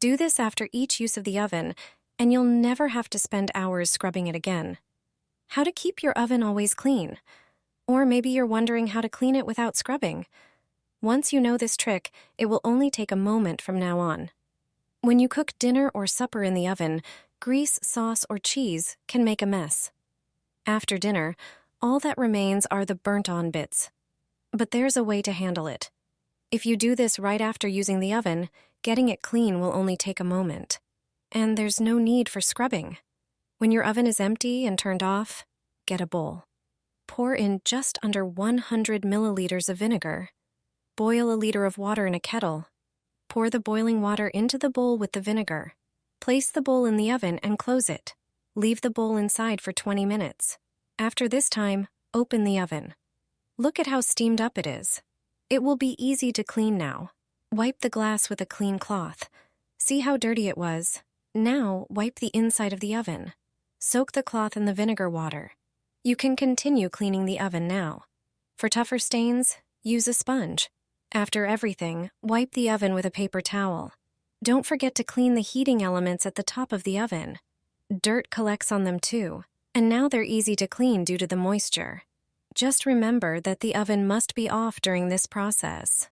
Do this after each use of the oven, and you'll never have to spend hours scrubbing it again. How to keep your oven always clean? Or maybe you're wondering how to clean it without scrubbing. Once you know this trick, it will only take a moment from now on. When you cook dinner or supper in the oven, grease, sauce, or cheese can make a mess. After dinner, all that remains are the burnt-on bits. But there's a way to handle it. If you do this right after using the oven, getting it clean will only take a moment. And there's no need for scrubbing. When your oven is empty and turned off, get a bowl. Pour in just under 100 milliliters of vinegar. Boil a liter of water in a kettle. Pour the boiling water into the bowl with the vinegar. Place the bowl in the oven and close it. Leave the bowl inside for 20 minutes. After this time, open the oven. Look at how steamed up it is. It will be easy to clean now. Wipe the glass with a clean cloth. See how dirty it was. Now, wipe the inside of the oven. Soak the cloth in the vinegar water. You can continue cleaning the oven now. For tougher stains, use a sponge. After everything, wipe the oven with a paper towel. Don't forget to clean the heating elements at the top of the oven. Dirt collects on them too, and now they're easy to clean due to the moisture. Just remember that the oven must be off during this process.